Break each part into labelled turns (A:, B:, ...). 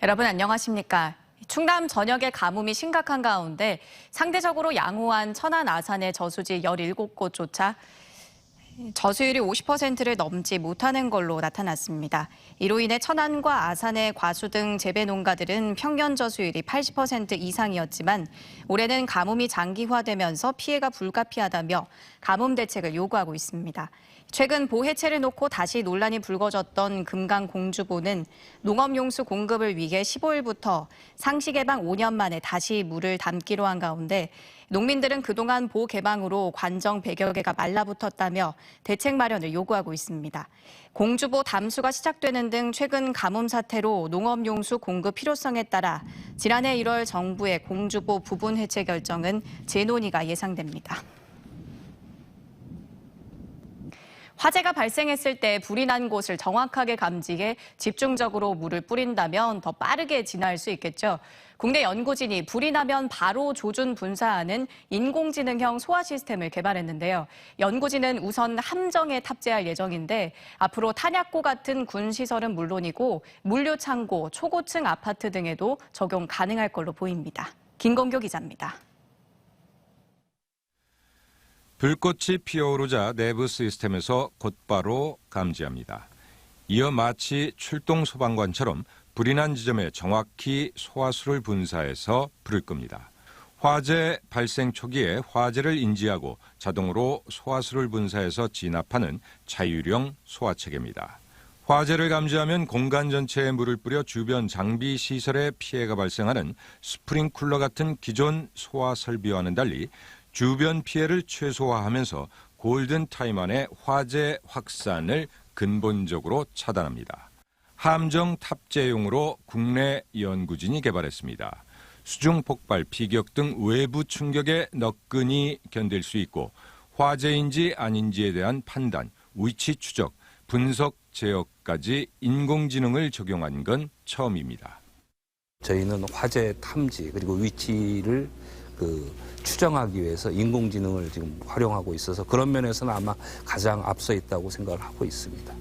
A: 여러분 안녕하십니까? 충남 전역의 가뭄이 심각한 가운데 상대적으로 양호한 천안 아산의 저수지 17곳조차 저수율이 50%를 넘지 못하는 걸로 나타났습니다. 이로 인해 천안과 아산의 과수 등 재배 농가들은 평년 저수율이 80% 이상이었지만 올해는 가뭄이 장기화되면서 피해가 불가피하다며 가뭄 대책을 요구하고 있습니다. 최근 보해체를 놓고 다시 논란이 불거졌던 금강 공주보는 농업용수 공급을 위해 15일부터 상시 개방 5년 만에 다시 물을 담기로 한 가운데 농민들은 그동안 보 개방으로 관정 100여 개가 말라붙었다며 대책 마련을 요구하고 있습니다. 공주보 담수가 시작되는 등 최근 가뭄 사태로 농업용수 공급 필요성에 따라 지난해 1월 정부의 공주보 부분 해체 결정은 재논의가 예상됩니다. 화재가 발생했을 때 불이 난 곳을 정확하게 감지해 집중적으로 물을 뿌린다면 더 빠르게 진화할 수 있겠죠. 국내 연구진이 불이 나면 바로 조준 분사하는 인공지능형 소화 시스템을 개발했는데요. 연구진은 우선 함정에 탑재할 예정인데 앞으로 탄약고 같은 군시설은 물론이고 물류창고, 초고층 아파트 등에도 적용 가능할 걸로 보입니다. 김건교 기자입니다.
B: 불꽃이 피어오르자 내부 시스템에서 곧바로 감지합니다. 이어 마치 출동 소방관처럼 불이 난 지점에 정확히 소화수를 분사해서 불을 끕니다. 화재 발생 초기에 화재를 인지하고 자동으로 소화수를 분사해서 진압하는 자율형 소화체계입니다. 화재를 감지하면 공간 전체에 물을 뿌려 주변 장비 시설에 피해가 발생하는 스프링쿨러 같은 기존 소화 설비와는 달리 주변 피해를 최소화하면서 골든타임 안에 화재 확산을 근본적으로 차단합니다. 함정 탑재용으로 국내 연구진이 개발했습니다. 수중 폭발, 피격 등 외부 충격에 너끈히 견딜 수 있고 화재인지 아닌지에 대한 판단, 위치 추적, 분석 제어까지 인공지능을 적용한 건 처음입니다.
C: 저희는 화재 탐지 그리고 위치를 추정하기 위해서 인공지능을 지금 활용하고 있어서 그런 면에서는 아마 가장 앞서 있다고 생각을 하고 있습니다.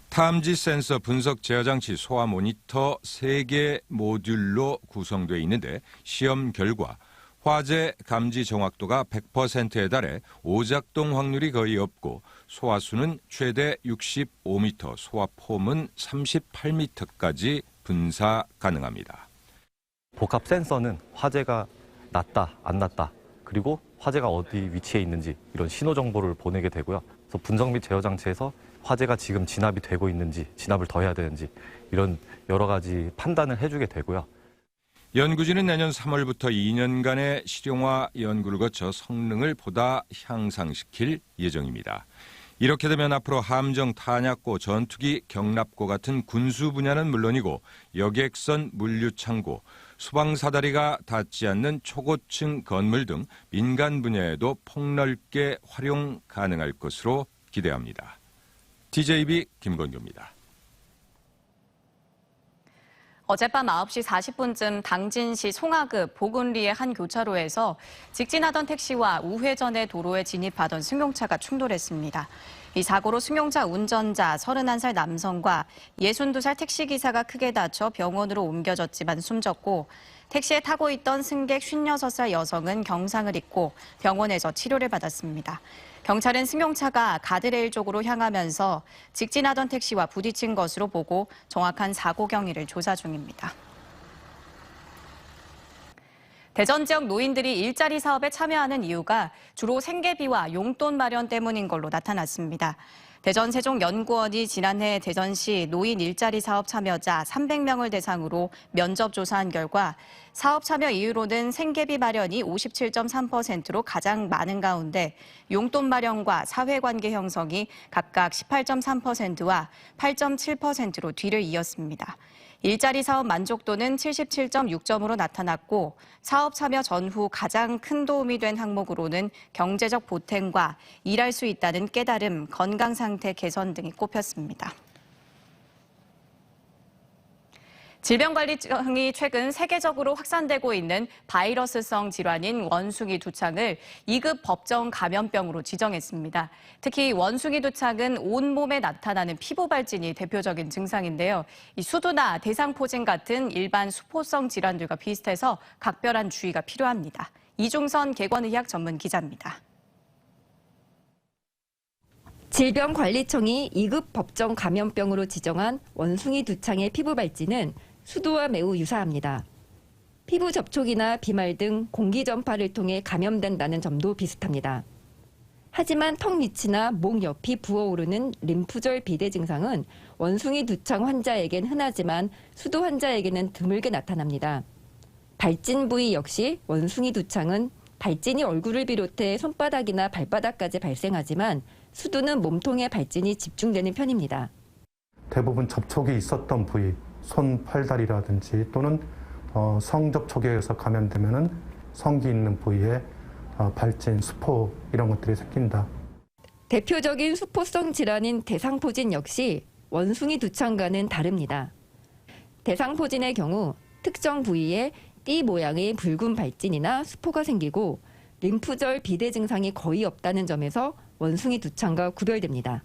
B: 탐지 센서, 분석 제어 장치, 소화 모니터 3개 모듈로 구성되어 있는데 시험 결과 화재 감지 정확도가 100%에 달해 오작동 확률이 거의 없고 소화수는 최대 65m, 소화폼은 38m까지 분사 가능합니다.
D: 복합 센서는 화재가 났다, 안 났다, 그리고 화재가 어디 위치에 있는지 이런 신호 정보를 보내게 되고요. 그래서 분석 및 제어 장치에서 화재가 지금 진압이 되고 있는지, 진압을 더 해야 되는지 이런 여러 가지 판단을 해주게 되고요.
B: 연구진은 내년 3월부터 2년간의 실용화 연구를 거쳐 성능을 보다 향상시킬 예정입니다. 이렇게 되면 앞으로 함정, 탄약고, 전투기, 경납고 같은 군수 분야는 물론이고 여객선, 물류창고, 소방사다리가 닿지 않는 초고층 건물 등 민간 분야에도 폭넓게 활용 가능할 것으로 기대합니다. TJB 김건규입니다.
A: 어젯밤 9시 40분쯤 당진시 송하급 보근리의 한 교차로에서 직진하던 택시와 우회전의 도로에 진입하던 승용차가 충돌했습니다. 이 사고로 승용차 운전자 31살 남성과 62살 택시기사가 크게 다쳐 병원으로 옮겨졌지만 숨졌고 택시에 타고 있던 승객 56살 여성은 경상을 입고 병원에서 치료를 받았습니다. 경찰은 승용차가 가드레일 쪽으로 향하면서 직진하던 택시와 부딪힌 것으로 보고 정확한 사고 경위를 조사 중입니다. 대전 지역 노인들이 일자리 사업에 참여하는 이유가 주로 생계비와 용돈 마련 때문인 걸로 나타났습니다. 대전 세종연구원이 지난해 대전시 노인 일자리 사업 참여자 300명을 대상으로 면접 조사한 결과 사업 참여 이유로는 생계비 마련이 57.3%로 가장 많은 가운데 용돈 마련과 사회관계 형성이 각각 18.3%와 8.7%로 뒤를 이었습니다. 일자리 사업 만족도는 77.6점으로 나타났고 사업 참여 전후 가장 큰 도움이 된 항목으로는 경제적 보탬과 일할 수 있다는 깨달음, 건강 상태 개선 등이 꼽혔습니다. 질병관리청이 최근 세계적으로 확산되고 있는 바이러스성 질환인 원숭이 두창을 2급 법정 감염병으로 지정했습니다. 특히 원숭이 두창은 온몸에 나타나는 피부 발진이 대표적인 증상인데요. 이 수두나 대상포진 같은 일반 수포성 질환들과 비슷해서 각별한 주의가 필요합니다. 이중선 개권의학 전문 기자입니다.
E: 질병관리청이 2급 법정 감염병으로 지정한 원숭이 두창의 피부 발진은 수두와 매우 유사합니다. 피부 접촉이나 비말 등 공기 전파를 통해 감염된다는 점도 비슷합니다. 하지만 턱 밑이나 목 옆이 부어오르는 림프절 비대 증상은 원숭이 두창 환자에겐 흔하지만 수두 환자에게는 드물게 나타납니다. 발진 부위 역시 원숭이 두창은 발진이 얼굴을 비롯해 손바닥이나 발바닥까지 발생하지만 수두는 몸통의 발진이 집중되는 편입니다.
F: 대부분 접촉이 있었던 부위, 손, 팔다리라든지 또는 성접촉에 의해서 감염되면은 성기 있는 부위에 발진, 수포 이런 것들이 생긴다.
E: 대표적인 수포성 질환인 대상포진 역시 원숭이 두창과는 다릅니다. 대상포진의 경우 특정 부위에 띠 모양의 붉은 발진이나 수포가 생기고 림프절 비대 증상이 거의 없다는 점에서 원숭이 두창과 구별됩니다.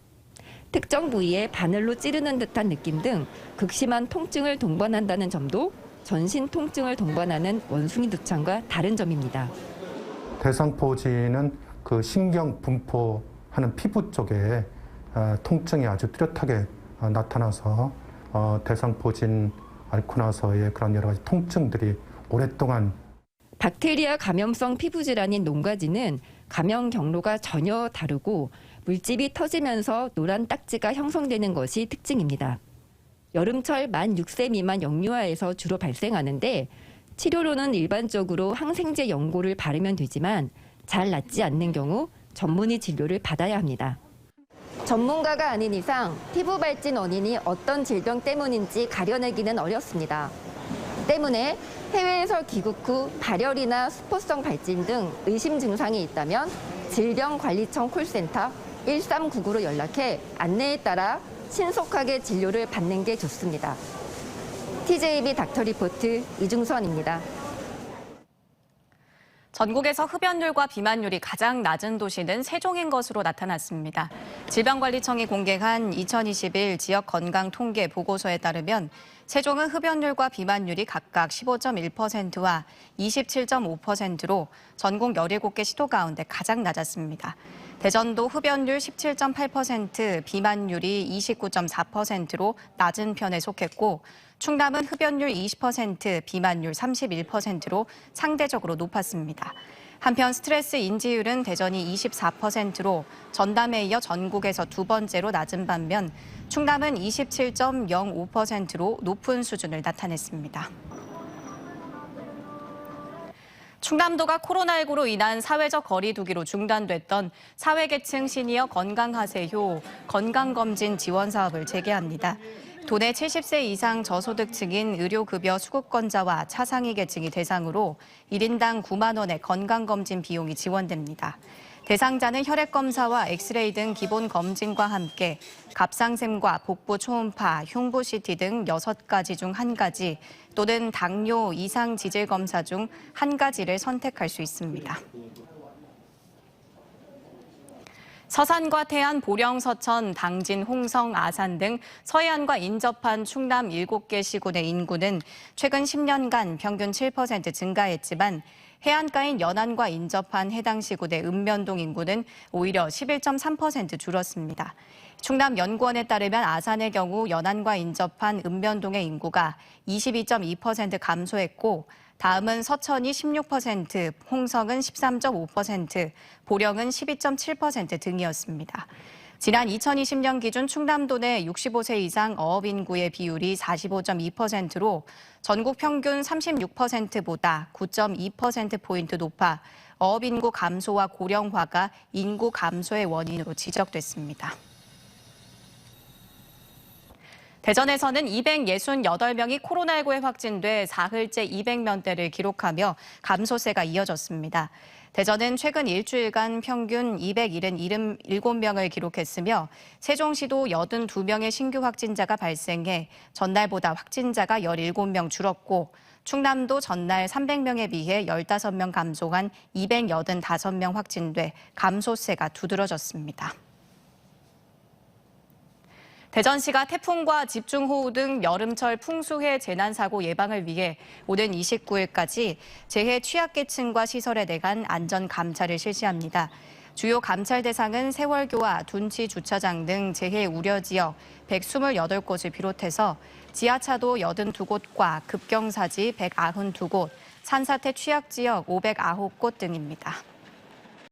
E: 특정 부위에 바늘로 찌르는 듯한 느낌 등 극심한 통증을 동반한다는 점도 전신 통증을 동반하는 원숭이 두창과 다른 점입니다.
F: 대상포진은 그 신경 분포하는 피부 쪽에 통증이 아주 뚜렷하게 나타나서 대상포진 앓고 나서의 그런 여러 가지 통증들이 오랫동안
E: 박테리아 감염성 피부 질환인 농가지는 감염 경로가 전혀 다르고 물집이 터지면서 노란 딱지가 형성되는 것이 특징입니다. 여름철 만 6세 미만 영유아에서 주로 발생하는데 치료로는 일반적으로 항생제 연고를 바르면 되지만 잘 낫지 않는 경우 전문의 진료를 받아야 합니다. 전문가가 아닌 이상 피부 발진 원인이 어떤 질병 때문인지 가려내기는 어렵습니다. 때문에 해외에서 귀국 후 발열이나 수포성 발진 등 의심 증상이 있다면 질병관리청 콜센터 1399로 연락해 안내에 따라 신속하게 진료를 받는 게 좋습니다. TJB 닥터리포트 이중선입니다.
A: 전국에서 흡연율과 비만율이 가장 낮은 도시는 세종인 것으로 나타났습니다. 질병관리청이 공개한 2021 지역 건강 통계 보고서에 따르면 세종은 흡연율과 비만율이 각각 15.1%와 27.5%로 전국 17개 시도 가운데 가장 낮았습니다. 대전도 흡연율 17.8%, 비만율이 29.4%로 낮은 편에 속했고 충남은 흡연율 20%, 비만율 31%로 상대적으로 높았습니다. 한편 스트레스 인지율은 대전이 24%로 전남에 이어 전국에서 두 번째로 낮은 반면 충남은 27.05%로 높은 수준을 나타냈습니다. 충남도가 코로나19로 인한 사회적 거리 두기로 중단됐던 사회계층 시니어 건강하세요 건강검진 지원 사업을 재개합니다. 도내 70세 이상 저소득층인 의료급여 수급권자와 차상위 계층이 대상으로 1인당 9만 원의 건강검진 비용이 지원됩니다. 대상자는 혈액검사와 엑스레이 등 기본 검진과 함께 갑상샘과 복부 초음파, 흉부 CT 등 6가지 중 1가지 또는 당뇨, 이상 지질 검사 중 1가지를 선택할 수 있습니다. 서산과 태안, 보령, 서천, 당진, 홍성, 아산 등 서해안과 인접한 충남 7개 시군의 인구는 최근 10년간 평균 7% 증가했지만 해안가인 연안과 인접한 해당 시군의 읍면동 인구는 오히려 11.3% 줄었습니다. 충남연구원에 따르면 아산의 경우 연안과 인접한 읍면동의 인구가 22.2% 감소했고 다음은 서천이 16%, 홍성은 13.5%, 보령은 12.7% 등이었습니다. 지난 2020년 기준 충남도 내 65세 이상 어업 인구의 비율이 45.2%로 전국 평균 36%보다 9.2%포인트 높아 어업 인구 감소와 고령화가 인구 감소의 원인으로 지적됐습니다. 대전에서는 268명이 코로나19에 확진돼 사흘째 200명대를 기록하며 감소세가 이어졌습니다. 대전은 최근 일주일간 평균 277명을 기록했으며 세종시도 82명의 신규 확진자가 발생해 전날보다 확진자가 17명 줄었고 충남도 전날 300명에 비해 15명 감소한 285명 확진돼 감소세가 두드러졌습니다. 대전시가 태풍과 집중호우 등 여름철 풍수해 재난사고 예방을 위해 오는 29일까지 재해 취약계층과 시설에 대한 안전감찰을 실시합니다. 주요 감찰 대상은 세월교와 둔치 주차장 등 재해 우려 지역 128곳을 비롯해서 지하차도 82곳과 급경사지 192곳, 산사태 취약 지역 509곳 등입니다.